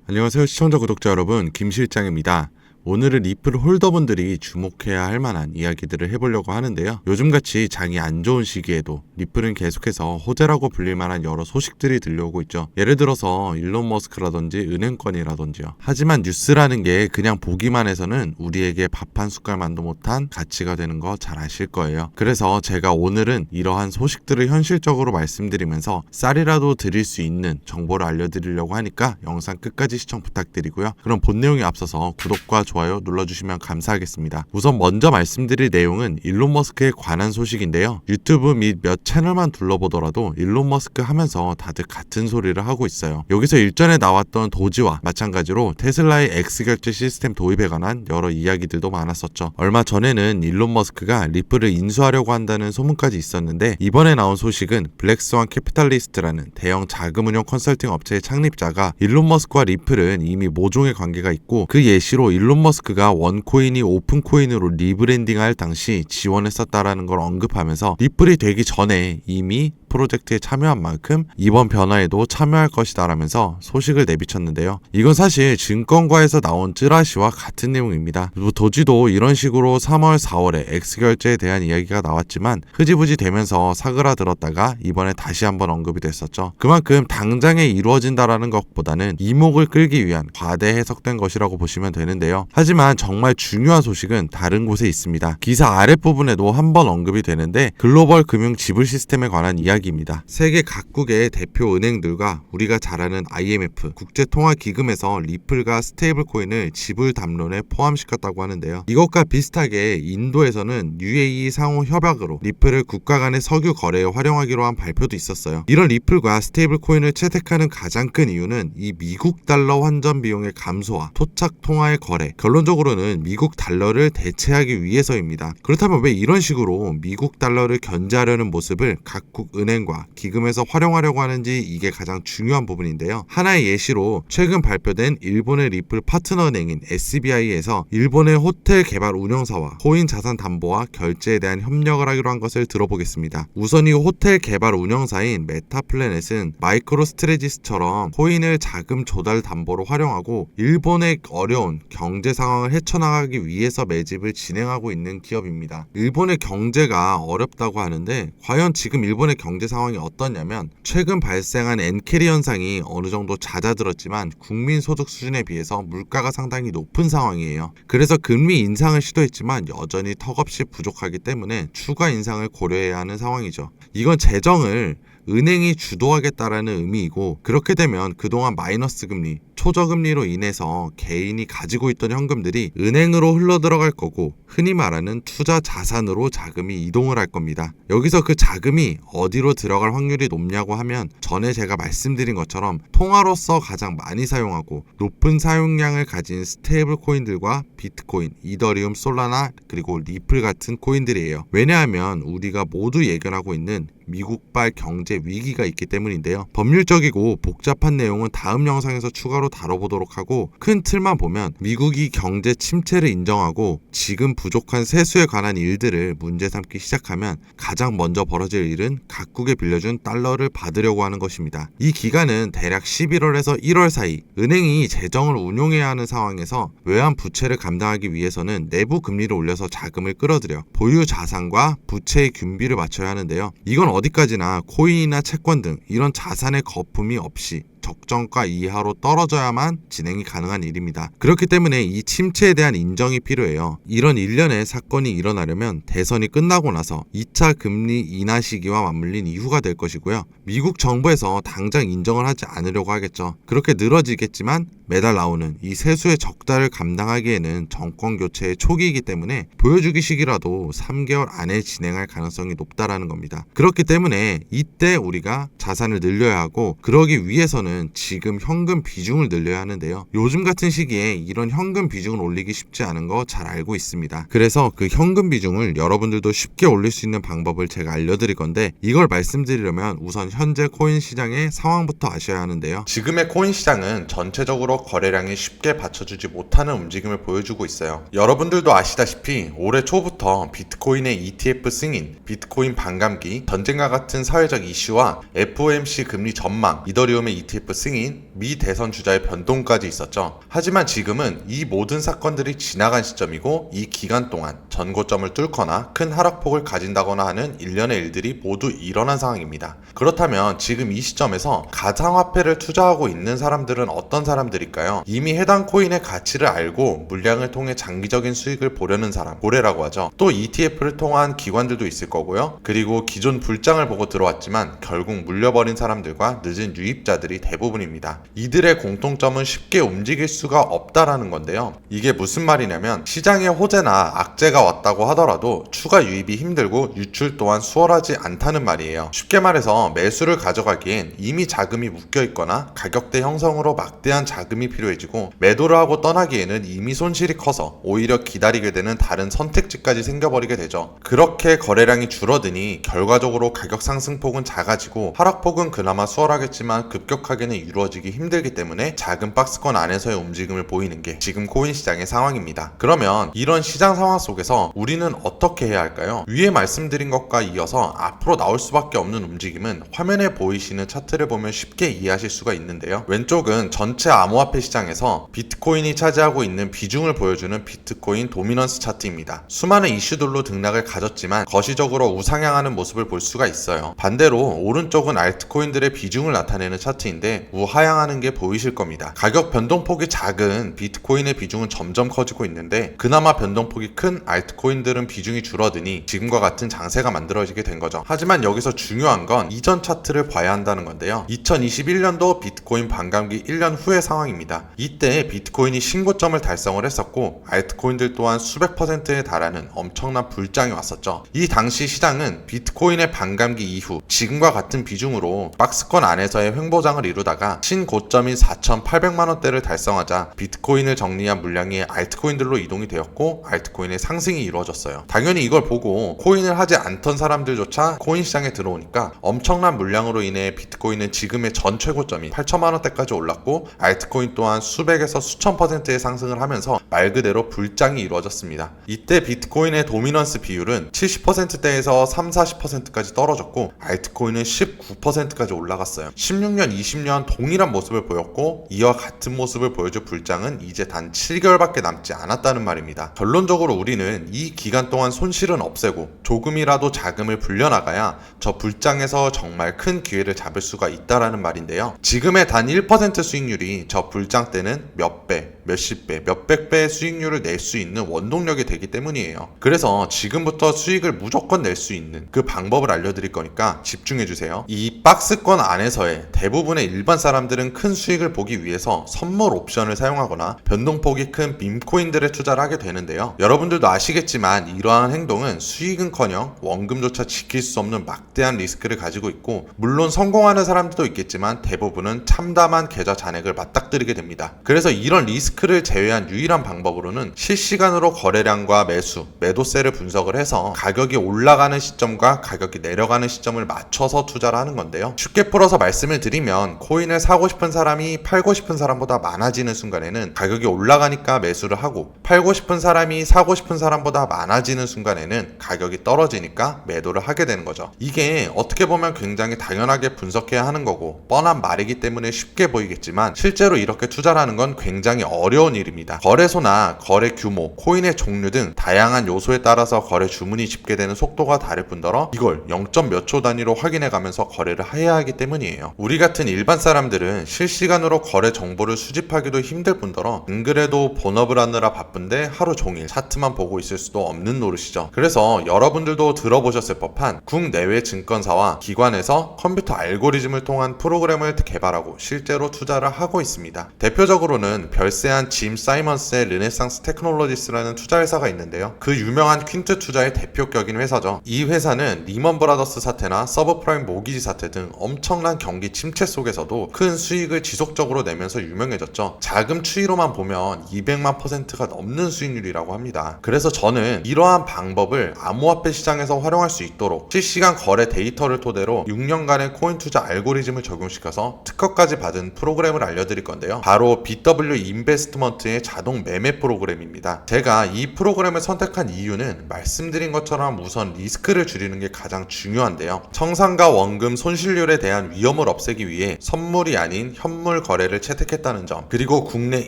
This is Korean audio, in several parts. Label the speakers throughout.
Speaker 1: 안녕하세요 시청자 구독자 여러분, 김실장입니다. 오늘은 리플 홀더분들이 주목해야 할 만한 이야기들을 해보려고 하는데요. 요즘같이 장이 안 좋은 시기에도 리플은 계속해서 호재라고 불릴 만한 여러 소식들이 들려오고 있죠. 예를 들어서 일론 머스크라든지 은행권이라든지요. 하지만 뉴스라는 게 그냥 보기만 해서는 우리에게 밥 한 숟갈만도 못한 가치가 되는 거 잘 아실 거예요. 그래서 제가 오늘은 이러한 소식들을 현실적으로 말씀드리면서 쌀이라도 드릴 수 있는 정보를 알려드리려고 하니까 영상 끝까지 시청 부탁드리고요. 그럼 본 내용에 앞서서 구독과 좋아요 눌러주시면 감사하겠습니다. 우선 먼저 말씀드릴 내용은 일론 머스크에 관한 소식인데요. 유튜브 및 몇 채널만 둘러보더라도 일론 머스크 하면서 다들 같은 소리를 하고 있어요. 여기서 일전에 나왔던 도지와 마찬가지로 테슬라의 X결제 시스템 도입에 관한 여러 이야기들도 많았었죠. 얼마 전에는 일론 머스크가 리플을 인수하려고 한다는 소문까지 있었는데, 이번에 나온 소식은 블랙스완 캐피탈리스트라는 대형 자금운용 컨설팅 업체의 창립자가 일론 머스크와 리플은 이미 모종의 관계가 있고, 그 예시로 일론 머스크가 원코인이 오픈코인으로 리브랜딩할 당시 지원했었다라는 걸 언급하면서 리플이 되기 전에 이미 프로젝트에 참여한 만큼 이번 변화에도 참여할 것이다 라면서 소식을 내비쳤는데요. 이건 사실 증권가에서 나온 쯔라시와 같은 내용입니다. 도지도 이런 식으로 3월 4월에 X결제에 대한 이야기가 나왔지만 흐지부지 되면서 사그라들었다가 이번에 다시 한번 언급이 됐었죠. 그만큼 당장에 이루어진다라는 것보다는 이목을 끌기 위한 과대 해석된 것이라고 보시면 되는데요. 하지만 정말 중요한 소식은 다른 곳에 있습니다. 기사 아랫부분에도 한번 언급이 되는데, 글로벌 금융 지불 시스템에 관한 이야기입니다. 세계 각국의 대표 은행들과 우리가 잘 아는 IMF, 국제통화기금에서 리플과 스테이블 코인을 지불 담론에 포함시켰다고 하는데요. 이것과 비슷하게 인도에서는 UAE 상호 협약으로 리플을 국가 간의 석유 거래에 활용하기로 한 발표도 있었어요. 이런 리플과 스테이블 코인을 채택하는 가장 큰 이유는 이 미국 달러 환전 비용의 감소와 토착 통화의 거래, 결론적으로는 미국 달러를 대체하기 위해서입니다. 그렇다면 왜 이런 식으로 미국 달러를 견제하려는 모습을 각국 은행과 기금에서 활용하려고 하는지, 이게 가장 중요한 부분인데요. 하나의 예시로 최근 발표된 일본의 리플 파트너은행인 SBI에서 일본의 호텔 개발 운영사와 코인 자산 담보와 결제에 대한 협력을 하기로 한 것을 들어보겠습니다. 우선 이 호텔 개발 운영사인 메타플래넷은 마이크로 스트레지스처럼 코인을 자금 조달 담보로 활용하고 일본의 어려운 경제 상황을 헤쳐나가기 위해서 매집을 진행하고 있는 기업입니다. 일본의 경제가 어렵다고 하는데, 과연 지금 일본의 경제 상황이 어떠냐면, 최근 발생한 엔캐리 현상이 어느 정도 잦아들었지만 국민 소득 수준에 비해서 물가가 상당히 높은 상황이에요. 그래서 금리 인상을 시도했지만 여전히 턱없이 부족하기 때문에 추가 인상을 고려해야 하는 상황이죠. 이건 재정을 은행이 주도하겠다라는 의미이고, 그렇게 되면 그동안 마이너스 금리, 초저금리로 인해서 개인이 가지고 있던 현금들이 은행으로 흘러들어갈 거고, 흔히 말하는 투자 자산으로 자금이 이동을 할 겁니다. 여기서 그 자금이 어디로 들어갈 확률이 높냐고 하면, 전에 제가 말씀드린 것처럼 통화로서 가장 많이 사용하고 높은 사용량을 가진 스테이블 코인들과 비트코인, 이더리움, 솔라나, 그리고 리플 같은 코인들이에요. 왜냐하면 우리가 모두 예견하고 있는 미국발 경제 위기가 있기 때문인데요. 법률적이고 복잡한 내용은 다음 영상에서 추가로 다뤄보도록 하고, 큰 틀만 보면 미국이 경제 침체를 인정하고 지금 부족한 세수에 관한 일들을 문제 삼기 시작하면 가장 먼저 벌어질 일은 각국에 빌려준 달러를 받으려고 하는 것입니다. 이 기간은 대략 11월에서 1월 사이, 은행이 재정을 운용해야 하는 상황에서 외환 부채를 감당하기 위해서는 내부 금리를 올려서 자금을 끌어들여 보유 자산과 부채의 균비를 맞춰야 하는데요. 이건 어디까지나 코인이나 채권 등 이런 자산의 거품이 없이 적정가 이하로 떨어져야만 진행이 가능한 일입니다. 그렇기 때문에 이 침체에 대한 인정이 필요해요. 이런 일련의 사건이 일어나려면 대선이 끝나고 나서 2차 금리 인하 시기와 맞물린 이후가 될 것이고요. 미국 정부에서 당장 인정을 하지 않으려고 하겠죠. 그렇게 늘어지겠지만 매달 나오는 이 세수의 적자를 감당하기에는 정권 교체의 초기이기 때문에 보여주기 시기라도 3개월 안에 진행할 가능성이 높다라는 겁니다. 그렇기 때문에 이때 우리가 자산을 늘려야 하고, 그러기 위해서는 지금 현금 비중을 늘려야 하는데요. 요즘 같은 시기에 이런 현금 비중을 올리기 쉽지 않은 거 잘 알고 있습니다. 그래서 그 현금 비중을 여러분들도 쉽게 올릴 수 있는 방법을 제가 알려드릴 건데, 이걸 말씀드리려면 우선 현재 코인 시장의 상황부터 아셔야 하는데요. 지금의 코인 시장은 전체적으로 거래량이 쉽게 받쳐주지 못하는 움직임을 보여주고 있어요. 여러분들도 아시다시피 올해 초부터 비트코인의 ETF 승인, 비트코인 반감기, 전쟁과 같은 사회적 이슈와 FOMC 금리 전망, 이더리움의 ETF ETF 승인, 미 대선 주자의 변동까지 있었죠. 하지만 지금은 이 모든 사건들이 지나간 시점이고 이 기간 동안 전고점을 뚫거나 큰 하락폭을 가진다거나 하는 일련의 일들이 모두 일어난 상황입니다. 그렇다면 지금 이 시점에서 가상화폐를 투자하고 있는 사람들은 어떤 사람들일까요? 이미 해당 코인의 가치를 알고 물량을 통해 장기적인 수익을 보려는 사람, 고래라고 하죠. 또 ETF를 통한 기관들도 있을 거고요. 그리고 기존 불장을 보고 들어왔지만 결국 물려버린 사람들과 늦은 유입자들이 대부분입니다. 이들의 공통점은 쉽게 움직일 수가 없다라는 건데요. 이게 무슨 말이냐면 시장에 호재나 악재가 왔다고 하더라도 추가 유입이 힘들고 유출 또한 수월하지 않다는 말이에요. 쉽게 말해서 매수를 가져가기엔 이미 자금이 묶여 있거나 가격대 형성으로 막대한 자금이 필요해지고 매도를 하고 떠나기에는 이미 손실이 커서 오히려 기다리게 되는 다른 선택지까지 생겨버리게 되죠. 그렇게 거래량이 줄어드니 결과적으로 가격 상승폭은 작아지고 하락폭은 그나마 수월하겠지만 급격하게는 이루어지기 힘들기 때문에 작은 박스권 안에서의 움직임을 보이는 게 지금 코인 시장의 상황입니다. 그러면 이런 시장 상황 속에서 우리는 어떻게 해야 할까요? 위에 말씀드린 것과 이어서 앞으로 나올 수밖에 없는 움직임은 화면에 보이시는 차트를 보면 쉽게 이해하실 수가 있는데요. 왼쪽은 전체 암호화폐 시장에서 비트코인이 차지하고 있는 비중을 보여주는 비트코인 도미넌스 차트입니다. 수많은 이슈들로 등락을 가졌지만 거시적으로 우상향하는 모습을 볼 수가 있어요. 반대로 오른쪽은 알트코인들의 비중을 나타내는 차트인데 우하향하는 게 보이실 겁니다. 가격 변동폭이 작은 비트코인의 비중은 점점 커지고 있는데 그나마 변동폭이 큰 알트코인들은 비중이 줄어드니 지금과 같은 장세가 만들어지게 된 거죠. 하지만 여기서 중요한 건 이전 차트를 봐야 한다는 건데요. 2021년도 비트코인 반감기 1년 후의 상황입니다. 이때 비트코인이 신고점을 달성을 했었고 알트코인들 또한 수백 %에 달하는 엄청난 불장이 왔었죠. 이 당시 시장은 비트코인의 반감기 이후 지금과 같은 비중으로 박스권 안에서의 횡보장을 이루다가 신고점인 4,800만 원대를 달성하자 비트코인을 정리한 물량이 알트코인들로 이동이 되었고 알트코인의 상승이 이루어졌어요. 당연히 이걸 보고 코인을 하지 않던 사람들조차 코인 시장에 들어오니까 엄청난 물량으로 인해 비트코인은 지금의 전 최고점인 8천만 원대까지 올랐고 알트코인 또한 수백에서 수천 %의 상승을 하면서 말 그대로 불장이 이루어졌습니다. 이때 비트코인의 도미넌스 비율은 70%대에서 30-40%까지 떨어졌고 알트코인은 19%까지 올라갔어요. 16년, 20년 동일한 모습을 보였고 이와 같은 모습을 보여줄 불장은 이제 단 7개월밖에 남지 않았다는 말입니다. 결론적으로 우리는 이 기간 동안 손실은 없애고 조금이라도 자금을 불려나가야 저 불장에서 정말 큰 기회를 잡을 수가 있다라는 말인데요. 지금의 단 1% 수익률이 저 불장 때는 몇 배, 몇십 배, 몇백 배의 수익률을 낼 수 있는 원동력이 되기 때문이에요. 그래서 지금부터 수익을 무조건 낼 수 있는 그 방법을 알려드릴 거니까 집중해주세요. 이 박스권 안에서의 대부분의 일반 사람들은 큰 수익을 보기 위해서 선물 옵션을 사용하거나 변동폭이 큰 밈코인들에 투자를 하게 되는데요. 여러분들도 아시겠지만 이러한 행동은 수익은커녕 원금조차 지킬 수 없는 막대한 리스크를 가지고 있고 물론 성공하는 사람들도 있겠지만 대부분은 참담한 계좌 잔액을 맞닥뜨리게 됩니다. 그래서 이런 리스크를 제외한 유일한 방법으로는 실시간으로 거래량과 매수, 매도세를 분석을 해서 가격이 올라가는 시점과 가격이 내려가는 시점을 맞춰서 투자를 하는 건데요. 쉽게 풀어서 말씀을 드리면 코인을 사고 싶은 사람이 팔고 싶은 사람보다 많아지는 순간에는 가격이 올라가니까 매수를 하고 팔고 싶은 사람이 사고 싶은 사람보다 많아지는 순간에는 가격이 떨어지니까 매도를 하게 되는 거죠. 이게 어떻게 보면 굉장히 당연하게 분석해야 하는 거고 뻔한 말이기 때문에 쉽게 보이겠지만 실제로 이렇게 투자를 하는 건 굉장히 어려운 일입니다. 거래소나 거래 규모, 코인의 종류 등 다양한 요소에 따라서 거래 주문이 집계되는 속도가 다를 뿐더러 이걸 0. 몇 초 단위로 확인해 가면서 거래를 해야 하기 때문이에요. 우리 같은 일반 사람들은 실시간으로 거래 정보를 수집하기도 힘들 뿐더러 안 그래도 본업을 하느라 바쁜데 하루 종일 차트만 보고 있을 수도 없는 노릇이죠. 그래서 여러분들도 들어보셨을 법한 국내외 증권사와 기관에서 컴퓨터 알고리즘을 통한 프로그램을 개발하고 실제로 투자를 하고 있습니다. 대표적으로는 별세한 짐 사이먼스의 르네상스 테크놀로지스라는 투자회사가 있는데요. 그 유명한 퀸트 투자의 대표격인 회사죠. 이 회사는 리먼 브라더스 사태나 서브프라임 모기지 사태 등 엄청난 경기 침체 속에서도 큰 수익을 지속적으로 내면서 유명해졌죠. 자금 추이로만 보면 200만 %가 넘는 수익률이라고 합니다. 그래서 저는 이러한 방법을 암호화폐 시장에서 활용할 수 있도록 실시간 거래 데이터를 토대로 6년간의 코인 투자 알고리즘을 적용시켜서 특허까지 받은 프로그램을 알려드릴 건데요. 바로 BW 인베스트 인베스트먼트의 자동 매매 프로그램입니다. 제가 이 프로그램을 선택한 이유는 말씀드린 것처럼 우선 리스크를 줄이는 게 가장 중요한데요. 청산과 원금 손실률에 대한 위험을 없애기 위해 선물이 아닌 현물 거래를 채택했다는 점, 그리고 국내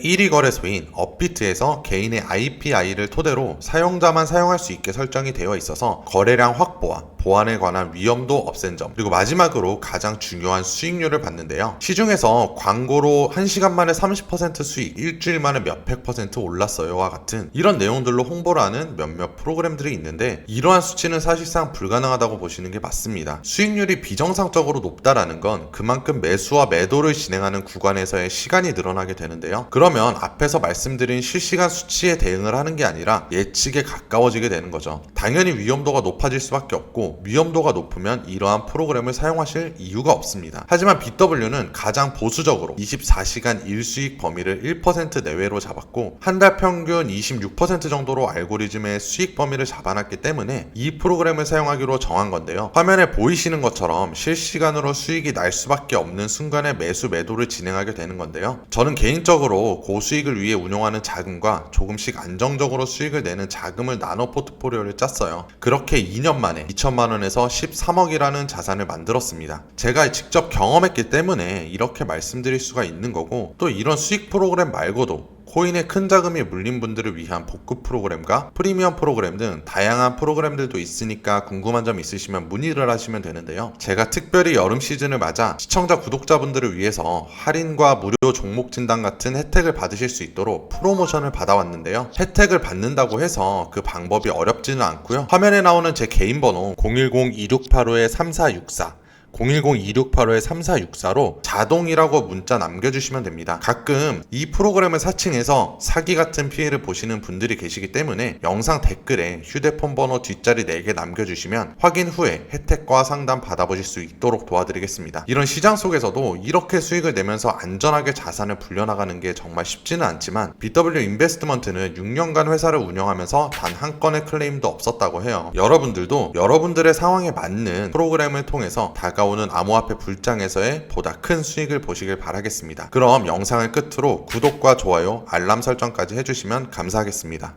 Speaker 1: 1위 거래소인 업비트에서 개인의 IPI를 토대로 사용자만 사용할 수 있게 설정이 되어 있어서 거래량 확보와 보안에 관한 위험도 없앤 점, 그리고 마지막으로 가장 중요한 수익률을 받는데요. 시중에서 광고로 1시간 만에 30% 수익, 일주일 만에 몇백 퍼센트 올랐어요와 같은 이런 내용들로 홍보를 하는 몇몇 프로그램들이 있는데, 이러한 수치는 사실상 불가능하다고 보시는 게 맞습니다. 수익률이 비정상적으로 높다라는 건 그만큼 매수와 매도를 진행하는 구간에서의 시간이 늘어나게 되는데요. 그러면 앞에서 말씀드린 실시간 수치에 대응을 하는 게 아니라 예측에 가까워지게 되는 거죠. 당연히 위험도가 높아질 수밖에 없고, 위험도가 높으면 이러한 프로그램을 사용하실 이유가 없습니다. 하지만 BW는 가장 보수적으로 24시간 일수익 범위를 1% 내외로 잡았고, 한 달 평균 26% 정도로 알고리즘의 수익 범위를 잡아놨기 때문에 이 프로그램을 사용하기로 정한 건데요. 화면에 보이시는 것처럼 실시간으로 수익이 날 수밖에 없는 순간에 매수 매도를 진행하게 되는 건데요. 저는 개인적으로 고수익을 위해 운용하는 자금과 조금씩 안정적으로 수익을 내는 자금을 나눠 포트폴리오를 짰어요. 그렇게 2년 만에 2천만 원에서 13억이라는 자산을 만들었습니다. 제가 직접 경험했기 때문에 이렇게 말씀드릴 수가 있는 거고, 또 이런 수익 프로그램 말고도 코인에 큰 자금이 물린 분들을 위한 복구 프로그램과 프리미엄 프로그램 등 다양한 프로그램들도 있으니까 궁금한 점 있으시면 문의를 하시면 되는데요. 제가 특별히 여름 시즌을 맞아 시청자 구독자분들을 위해서 할인과 무료 종목 진단 같은 혜택을 받으실 수 있도록 프로모션을 받아왔는데요. 혜택을 받는다고 해서 그 방법이 어렵지는 않고요. 화면에 나오는 제 개인 번호 010-2685-3464 010-2685-3464로 자동이라고 문자 남겨주시면 됩니다. 가끔 이 프로그램을 사칭해서 사기 같은 피해를 보시는 분들이 계시기 때문에 영상 댓글에 휴대폰 번호 뒷자리 4개 남겨주시면 확인 후에 혜택과 상담 받아보실 수 있도록 도와드리겠습니다. 이런 시장 속에서도 이렇게 수익을 내면서 안전하게 자산을 불려나가는 게 정말 쉽지는 않지만, BW 인베스트먼트는 6년간 회사를 운영하면서 단 한 건의 클레임도 없었다고 해요. 여러분들도 여러분들의 상황에 맞는 프로그램을 통해서 다가오는 암호화폐 불장에서의 보다 큰 수익을 보시길 바라겠습니다. 그럼 영상을 끝으로 구독과 좋아요, 알람 설정까지 해주시면 감사하겠습니다.